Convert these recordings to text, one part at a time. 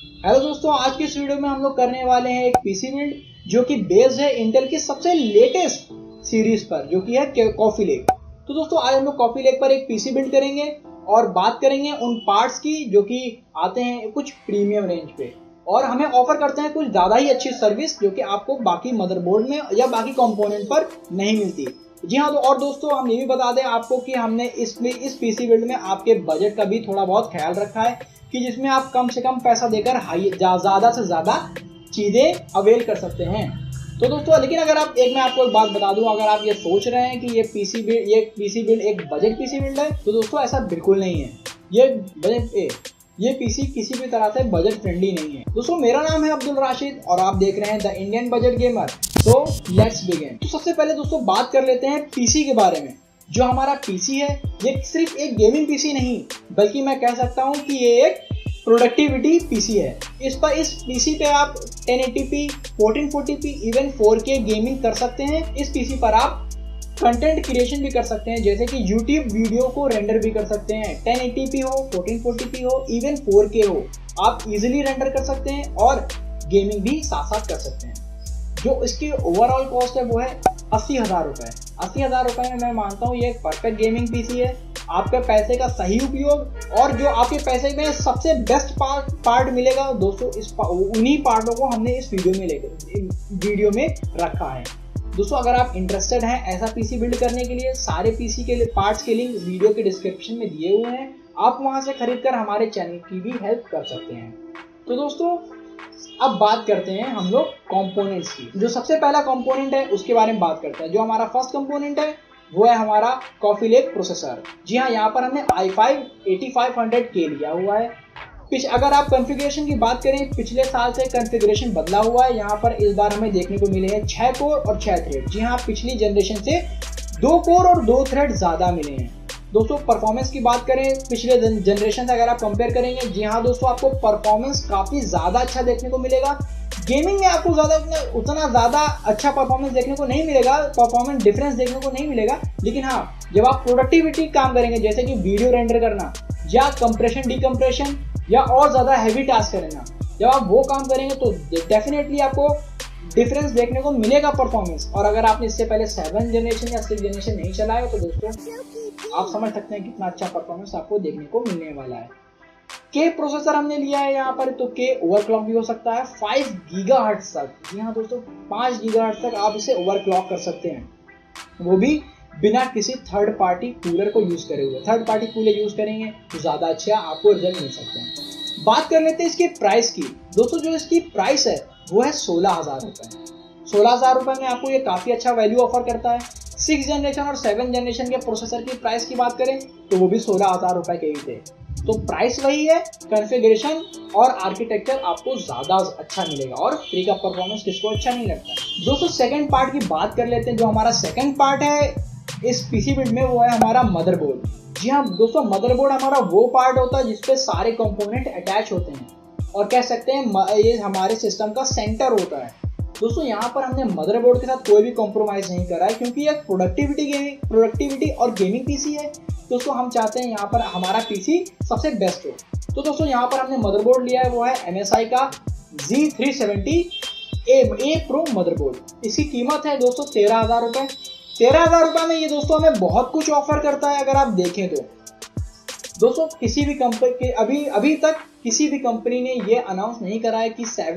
Hello दोस्तों, आज की इस वीडियो में हम लोग करने वाले हैं एक पीसी बिल्ड जो कि बेस्ड है इंटेल की सबसे लेटेस्ट सीरीज पर, जो कि है कॉफी लेक। तो दोस्तों आज हम लोग कॉफी लेक पर एक पीसी बिल्ड करेंगे और बात करेंगे उन पार्ट्स की जो कि आते हैं कुछ प्रीमियम रेंज पे और हमें ऑफर करते हैं कुछ ज़्यादा ही अच्छी सर्विस जो कि आपको बाकी मदरबोर्ड में या बाकी कंपोनेंट पर नहीं मिलती। जी हाँ, तो और दोस्तों हम ये भी बता दें आपको कि हमने इस पीसी बिल्ड में आपके बजट का भी थोड़ा बहुत ख्याल रखा है कि जिसमें आप कम से कम पैसा देकर ज़्यादा से ज़्यादा चीज़ें अवेल कर सकते हैं। तो दोस्तों लेकिन अगर आप मैं आपको एक बात बता दूं, अगर आप ये सोच रहे हैं कि ये पीसी बिल्ड एक बजट पीसी बिल्ड है, तो दोस्तों ऐसा बिल्कुल नहीं है। ये पीसी किसी भी तरह से बजट फ्रेंडली नहीं है। दोस्तों मेरा नाम है अब्दुल राशिद और आप देख रहे हैं द इंडियन बजट गेमर। तो लेट्स बिगिन। तो सबसे पहले दोस्तों बात कर लेते हैं पीसी के बारे में। जो हमारा पीसी है ये सिर्फ एक गेमिंग पीसी नहीं, बल्कि मैं कह सकता हूँ कि ये एक प्रोडक्टिविटी पीसी है। इस पीसी पे आप 1080p, 1440p, even 4K gaming कर सकते हैं। इस पीसी पर आप कंटेंट क्रिएशन भी कर सकते हैं, जैसे कि YouTube वीडियो को रेंडर भी कर सकते हैं। 1080p हो, 1440p हो, इवन 4K हो, आप इजीली रेंडर कर सकते हैं और गेमिंग भी साथ साथ कर सकते हैं। जो इसकी ओवरऑल कॉस्ट है वो है 80,000 रुपये। 80,000 रुपये में मैं मानता हूँ ये एक परफेक्ट गेमिंग पीसी है। आपके पैसे का सही उपयोग और जो आपके पैसे में सबसे बेस्ट पार्ट मिलेगा दोस्तों, उन्हीं पार्टों को हमने इस वीडियो में रखा है। दोस्तों अगर आप इंटरेस्टेड हैं ऐसा पीसी बिल्ड करने के लिए, सारे पीसी के पार्ट्स के लिंक वीडियो के डिस्क्रिप्शन में दिए हुए हैं। आप वहां से खरीदकर हमारे चैनल की भी हेल्प कर सकते हैं। तो दोस्तों अब बात करते हैं हम लोग कंपोनेंट्स की। जो सबसे पहला कंपोनेंट है उसके बारे में बात करते हैं। जो हमारा फर्स्ट कंपोनेंट है वो है हमारा कॉफी लेक प्रोसेसर। जी हाँ, यहाँ पर हमने i5 8500K लिया हुआ है। अगर आप कॉन्फ़िगरेशन की बात करें, पिछले साल से कॉन्फ़िगरेशन बदला हुआ है। यहाँ पर इस बार हमें देखने को मिले हैं 6 कोर और 6 थ्रेड। जी हाँ, पिछली जनरेशन से 2 कोर और 2 थ्रेड ज़्यादा मिले हैं। दोस्तों परफॉर्मेंस की बात करें पिछले जनरेशन से अगर आप कंपेयर करेंगे, जी हाँ दोस्तों आपको परफॉर्मेंस काफ़ी ज़्यादा अच्छा देखने को मिलेगा। गेमिंग में आपको उतना ज़्यादा अच्छा परफॉर्मेंस देखने को नहीं मिलेगा, परफॉर्मेंस डिफरेंस देखने को नहीं मिलेगा। लेकिन हाँ, जब आप प्रोडक्टिविटी काम करेंगे, जैसे कि वीडियो रेंडर करना या कंप्रेशन डिकम्प्रेशन या और ज़्यादा हैवी टास्क करना, जब आप वो काम करेंगे तो डेफिनेटली आपको डिफरेंस देखने को मिलेगा परफॉर्मेंस। और अगर आपने इससे पहले 7 जनरेशन या 6 जनरेशन नहीं चलाया तो दोस्तों आप समझ सकते हैं कितना अच्छा परफॉर्मेंस आपको देखने को मिलने वाला है। के प्रोसेसर हमने लिया है यहाँ पर, तो के ओवरक्लॉक भी हो सकता है 5 गीगाहर्ट्ज तक। जी हाँ दोस्तों, 5 गीगाहर्ट्ज तक आप इसे ओवरक्लॉक कर सकते हैं, वो भी बिना किसी थर्ड पार्टी कूलर को यूज करे हुए। थर्ड पार्टी कूलर यूज करेंगे तो ज़्यादा अच्छा आपको रिजल्ट मिल सकते हैं। बात कर लेते हैं इसके प्राइस की। दोस्तों जो इसकी प्राइस है वो है 16,000 रुपये। 16,000 रुपये में आपको ये काफ़ी अच्छा वैल्यू ऑफर करता है। 6 जनरेशन और 7 जनरेशन के प्रोसेसर की प्राइस की बात करें तो वो भी 16,000 रुपये के ही थे। तो प्राइस वही है, कॉन्फ़िगरेशन और आर्किटेक्चर आपको ज़्यादा अच्छा मिलेगा और फ्री का परफॉर्मेंस किसको अच्छा नहीं लगता। दोस्तों सेकंड पार्ट की बात कर लेते हैं। जो हमारा सेकंड पार्ट है इस पीसी बिल्ड में वो है हमारा मदरबोर्ड। जी हाँ दोस्तों, मदरबोर्ड हमारा वो पार्ट होता है जिसपे सारे कंपोनेंट अटैच होते हैं और कह सकते हैं ये हमारे सिस्टम का सेंटर होता है। दोस्तों यहाँ पर हमने मदरबोर्ड के साथ कोई भी कॉम्प्रोमाइज़ नहीं करा है, क्योंकि ये प्रोडक्टिविटी और गेमिंग पीसी है। दोस्तों हम चाहते हैं यहाँ पर हमारा पीसी सबसे बेस्ट हो। तो दोस्तों यहाँ पर हमने मदरबोर्ड लिया है वो है MSI का Z370A Pro मदरबोर्ड। इसकी कीमत है दोस्तों 13,000 रुपये। 13,000 रुपये में ये दोस्तों हमें बहुत कुछ ऑफर करता है। अगर आप देखें तो दोस्तों किसी भी कंपनी के अभी तक किसी भी कंपनी ने ये अनाउंस नहीं करा है कि 6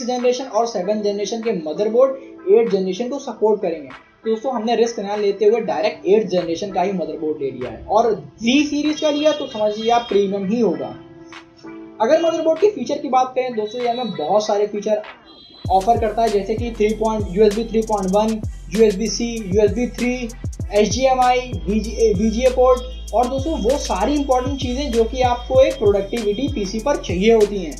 जनरेशन और 7 जनरेशन के मदरबोर्ड 8 जनरेशन को सपोर्ट करेंगे। दोस्तों हमने रिस्क ना लेते हुए डायरेक्ट 8 जनरेशन का ही मदरबोर्ड ले लिया है और Z सीरीज का लिया तो समझिए आप प्रीमियम ही होगा। अगर मदरबोर्ड के फीचर की बात करें दोस्तों, ये हमें बहुत सारे फीचर ऑफर करता है, जैसे कि USB 3.1, USB-C, USB 3, HDMI, VGA port और दोस्तों वो सारी इंपॉर्टेंट चीज़ें जो कि आपको एक प्रोडक्टिविटी पीसी पर चाहिए होती हैं।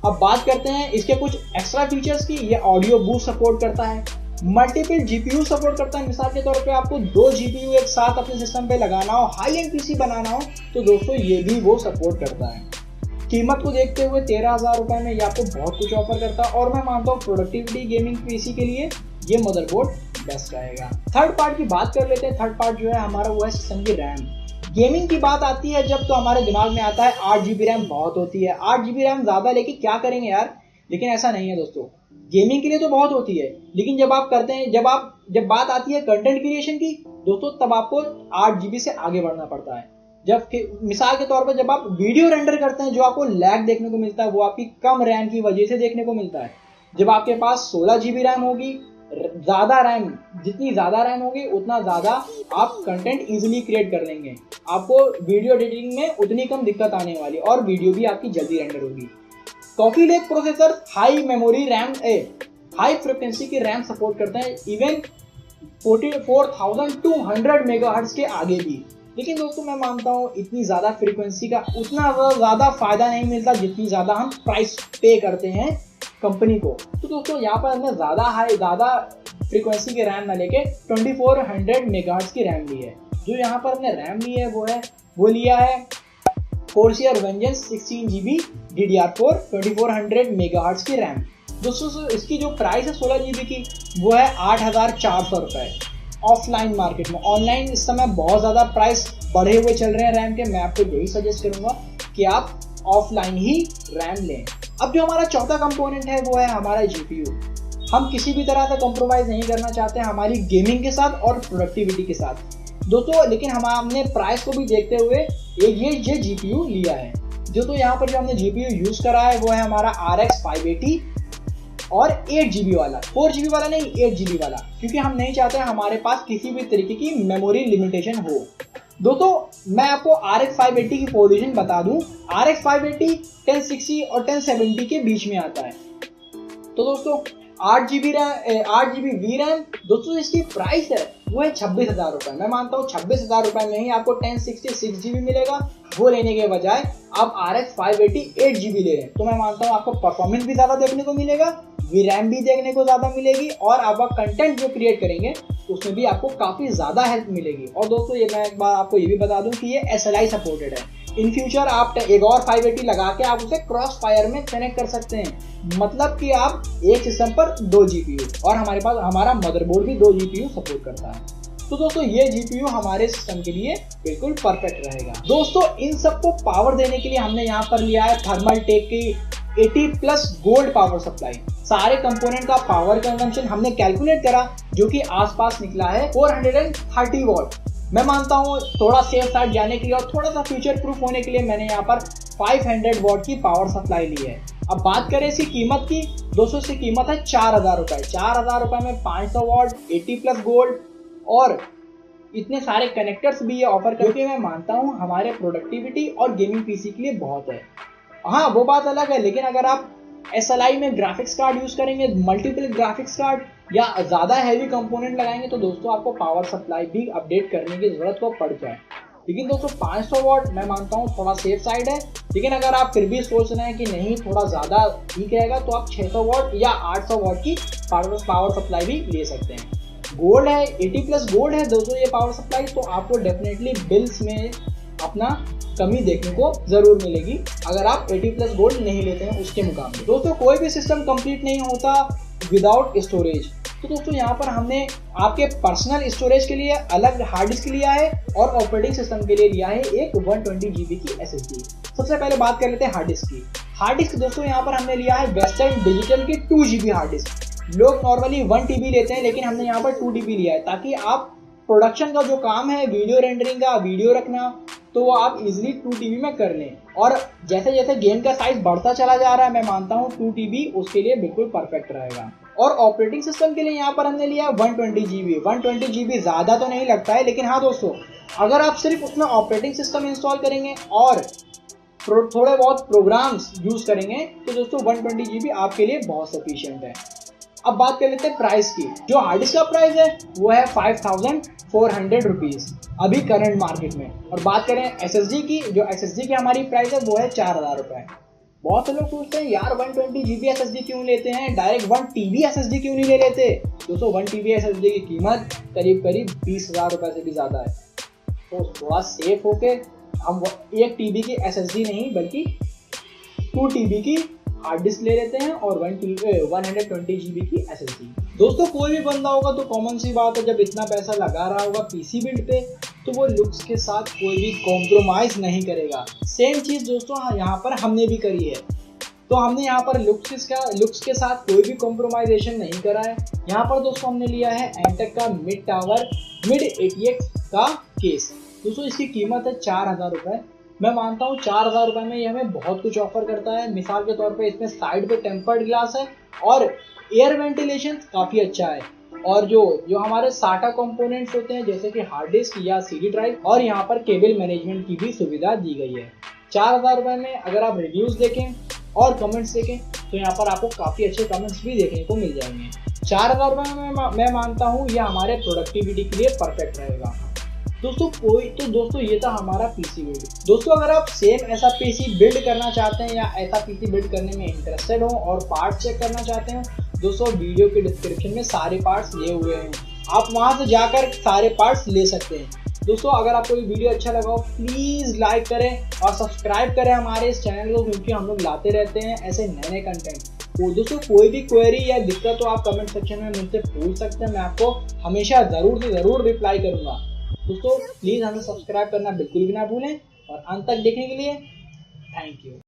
अब बात करते हैं इसके कुछ एक्स्ट्रा फीचर्स की। ये ऑडियो बूस्ट सपोर्ट करता है, मल्टीपल GPU सपोर्ट करता है। मिसाल के तौर पे आपको 2 GPU एक साथ अपने सिस्टम पे लगाना हो, हाई एंड पीसी बनाना हो, तो दोस्तों ये भी वो सपोर्ट करता है। कीमत को देखते हुए 13,000 रुपये में ये आपको बहुत कुछ ऑफर करता है और मैं मानता हूँ प्रोडक्टिविटी गेमिंग पीसी के लिए ये मदरबोर्ड बेस्ट रहेगा। थर्ड पार्ट की बात कर लेते हैं। थर्ड पार्ट जो है हमारा वो है सिस्टम की रैम। गेमिंग की बात आती है जब तो हमारे दिमाग में आता है 8 GB रैम बहुत होती है, 8 GB रैम ज्यादा लेके क्या करेंगे यार। लेकिन ऐसा नहीं है दोस्तों, गेमिंग के लिए तो बहुत होती है, लेकिन जब आप करते हैं जब बात आती है कंटेंट क्रिएशन की दोस्तों, तब आपको 8 GB से आगे बढ़ना पड़ता है। जब मिसाल के तौर पर जब आप वीडियो रेंडर करते हैं, जो आपको लैग देखने को मिलता है वो आपकी कम रैम की वजह से देखने को मिलता है। जब आपके पास 16 GB रैम होगी, ज्यादा रैम, जितनी ज्यादा रैम होगी उतना ज्यादा आप कंटेंट इजीली क्रिएट कर लेंगे, आपको वीडियो एडिटिंग में उतनी कम दिक्कत आने वाली और वीडियो भी आपकी जल्दी रेंडर होगी। Coffee lake processor high memory RAM high frequency की रैम सपोर्ट करते हैं, इवन 44,200 मेगाहर्ट्ज के आगे भी। लेकिन दोस्तों मैं मानता हूँ इतनी ज़्यादा फ्रीक्वेंसी का उतना ज़्यादा फायदा नहीं मिलता जितनी ज़्यादा हम प्राइस पे करते हैं कंपनी को। तो दोस्तों यहाँ पर हमने ज़्यादा फ्रीक्वेंसी की रैम ना लेके 2400 मेगाहर्ट्ज की रैम ली है। जो यहाँ पर हमने रैम ली है वो लिया है कोर्सियर वेंजेंस 16 GB DDR4 2400 मेगाहर्ट्ज की रैम। दोस्तों इसकी जो प्राइस है 16 GB की वो है 8,400 रुपये ऑफलाइन मार्केट में। ऑनलाइन इस समय बहुत ज़्यादा प्राइस बढ़े हुए चल रहे हैं रैम के। मैं आपको यही सजेस्ट करूँगा कि आप ऑफलाइन ही रैम लें। अब जो हमारा चौथा कंपोनेंट है वो है हमारा GPU। हम किसी भी तरह से कॉम्प्रोमाइज़ नहीं करना चाहते हमारी गेमिंग के साथ और प्रोडक्टिविटी के साथ दोस्तों, लेकिन हमने प्राइस को भी देखते हुए ये GPU लिया है। दोस्तों यहाँ पर जो हमने GPU यूज़ करा है वो है हमारा RX 580 और 8 GB वाला, 4 GB वाला नहीं 8 GB वाला, क्योंकि हम नहीं चाहते हमारे पास किसी भी तरीके की मेमोरी लिमिटेशन हो। दोस्तों मैं आपको RX 580 की पोजीशन बता दूं, RX 580 1060 और 1070 के बीच में आता है। तो दोस्तों 8 GB VRAM दोस्तों इसकी प्राइस है वो है 26,000 रुपये। मैं मानता हूँ 26,000 रुपये में ही आपको 1066 GB मिलेगा। वो लेने के बजाय आप RX 580 8 GB ले रहे हैं तो मैं मानता हूँ आपको परफॉर्मेंस भी ज़्यादा देखने को मिलेगा, VRAM भी देखने को ज़्यादा मिलेगी और आपका कंटेंट जो क्रिएट करेंगे उसमें भी आपको काफ़ी ज़्यादा हेल्प मिलेगी। और दोस्तों ये मैं एक बार आपको ये भी बता दूं कि ये SLI सपोर्टेड है। इन फ्यूचर आप एक और 580 लगा के आप उसे क्रॉस फायर में कनेक्ट कर सकते हैं, मतलब कि आप एक सिस्टम पर 2 GPU और हमारा मदरबोर्ड भी 2 GPU सपोर्ट करता है। तो दोस्तों ये GPU हमारे सिस्टम के लिए बिल्कुल परफेक्ट रहेगा। दोस्तों इन सबको पावर देने के लिए हमने यहाँ पर लिया है थर्मल टेक की 80+ गोल्ड पावर सप्लाई। सारे कंपोनेंट का पावर कंजम्पशन हमने कैलकुलेट करा जो कि आसपास निकला है 430 वॉट। मैं मानता हूँ थोड़ा सेफ साइड जाने के लिए और थोड़ा सा फ्यूचर प्रूफ होने के लिए मैंने यहाँ पर 500 वॉट की पावर सप्लाई ली है। अब बात करें इसकी कीमत की, दोस्तों इसकी कीमत है 4,000 रुपये। 4,000 रुपये में 500 वॉट 80+ गोल्ड और इतने सारे कनेक्टर्स भी ये ऑफर करके मैं मानता हूँ हमारे प्रोडक्टिविटी और गेमिंग पीसी के लिए बहुत है। हाँ वो बात अलग है, लेकिन अगर आप SLI में ग्राफिक्स कार्ड यूज करेंगे, मल्टीपल ग्राफिक्स कार्ड या ज़्यादा हैवी कंपोनेंट लगाएंगे तो दोस्तों आपको पावर सप्लाई भी अपडेट करने की ज़रूरत को पड़ जाए। लेकिन दोस्तों 500 वॉट मैं मानता हूँ थोड़ा सेफ साइड है, लेकिन अगर आप फिर भी सोच रहे हैं कि नहीं थोड़ा ज़्यादा ठीक रहेगा तो आप 600 वॉट या 800 वॉट की पावर सप्लाई भी ले सकते हैं। गोल्ड है 80+ गोल्ड है दोस्तों ये पावर सप्लाई, तो आपको डेफिनेटली बिल्स में अपना कमी देखने को जरूर मिलेगी अगर आप 80+ गोल्ड नहीं लेते हैं उसके मुकाबले। दोस्तों कोई भी सिस्टम कंप्लीट नहीं होता विदाउट स्टोरेज। तो दोस्तों यहाँ पर हमने आपके पर्सनल स्टोरेज के लिए अलग हार्ड डिस्क लिया है और ऑपरेटिंग सिस्टम के लिए लिया है एक 120 GB की SSD। सबसे पहले बात कर लेते हैं हार्ड डिस्क की। हार्ड डिस्क दोस्तों यहाँ पर हमने लिया है वेस्टर्न डिजिटल की 2 GB हार्ड डिस्क। लोग नॉर्मली 1 TB लेते हैं, लेकिन हमने यहाँ पर 2 TB लिया है ताकि आप प्रोडक्शन का जो काम है वीडियो रेंडरिंग का, वीडियो रखना, तो वो आप इजीली 2 TB में कर लें। और जैसे जैसे गेम का साइज बढ़ता चला जा रहा है मैं मानता हूँ 2 TB उसके लिए बिल्कुल परफेक्ट रहेगा। और ऑपरेटिंग सिस्टम के लिए यहाँ पर हमने लिया 120 GB। 120 GB ज़्यादा तो नहीं लगता है, लेकिन हाँ दोस्तों अगर आप सिर्फ उसमें ऑपरेटिंग सिस्टम इंस्टॉल करेंगे और थोड़े बहुत प्रोग्राम्स यूज़ करेंगे तो दोस्तों 120 GB आपके लिए बहुत सफिशिएंट है। अब बात कर लेते हैं प्राइस की। जो हार्ड डिस्क का प्राइस है वो है 5,400 रुपीज़ अभी करंट मार्केट में। और बात करें SSD की, जो SSD की हमारी प्राइस है वो है 4,000 रुपये। बहुत से लोग पूछते हैं यार 120 GB SSD क्यों लेते हैं, डायरेक्ट 1 TB SSD क्यों नहीं ले लेते। दोस्तों 1 TB SSD की कीमत करीब 20,000 रुपये से भी ज़्यादा है। तो थोड़ा सेफ होके हम 1 TB की SSD नहीं बल्कि 2 TB की हार्ड डिस्क ले लेते हैं और 120 GB की SSD। दोस्तों कोई भी बंदा होगा तो कॉमन सी बात है, जब इतना पैसा लगा रहा होगा पीसी बिल्ड पे तो वो लुक्स के साथ कोई भी कॉम्प्रोमाइज नहीं करेगा। सेम चीज दोस्तों यहाँ पर हमने भी करी है। तो हमने यहाँ पर लुक्स के साथ कोई भी कॉम्प्रोमाइजेशन नहीं करा है। यहाँ पर दोस्तों हमने लिया है एंटेक का मिड टावर मिड ATX का केस। दोस्तों इसकी कीमत है 4000 रुपये। मैं मानता हूँ 4000 रुपये में ये हमें बहुत कुछ ऑफर करता है। मिसाल के तौर पे इसमें साइड पे टेम्पर्ड ग्लास है और एयर वेंटिलेशन काफ़ी अच्छा है। और जो हमारे साटा कंपोनेंट्स होते हैं जैसे कि हार्ड डिस्क या CD ड्राइव और यहाँ पर केबल मैनेजमेंट की भी सुविधा दी गई है। 4000 रुपये में अगर आप रिव्यूज़ देखें और कमेंट्स देखें तो यहाँ पर आपको काफ़ी अच्छे कमेंट्स भी देखने को मिल जाएंगे। 4000 रुपये में मैं मानता हूँ ये हमारे प्रोडक्टिविटी के लिए परफेक्ट रहेगा। दोस्तों ये था हमारा पीसी बिल्ड। दोस्तों अगर आप सेम ऐसा पीसी बिल्ड करना चाहते हैं या ऐसा पीसी बिल्ड करने में इंटरेस्टेड हो और पार्ट चेक करना चाहते हैं, दोस्तों वीडियो के डिस्क्रिप्शन में सारे पार्ट्स दिए हुए हैं, आप वहां से जाकर सारे पार्ट्स ले सकते हैं। दोस्तों अगर आपको ये वीडियो अच्छा लगा हो प्लीज़ लाइक करें और सब्सक्राइब करें हमारे इस चैनल को, क्योंकि हम लोग लाते रहते हैं ऐसे नए कंटेंट। तो दोस्तों कोई भी क्वेरी या दिक्कत हो आप कमेंट सेक्शन में मुझसे पूछ सकते हैं, मैं आपको हमेशा ज़रूर से ज़रूर रिप्लाई करूँगा। दोस्तों प्लीज़ हमें सब्सक्राइब करना बिल्कुल भी ना भूलें और अंत तक देखने के लिए थैंक यू।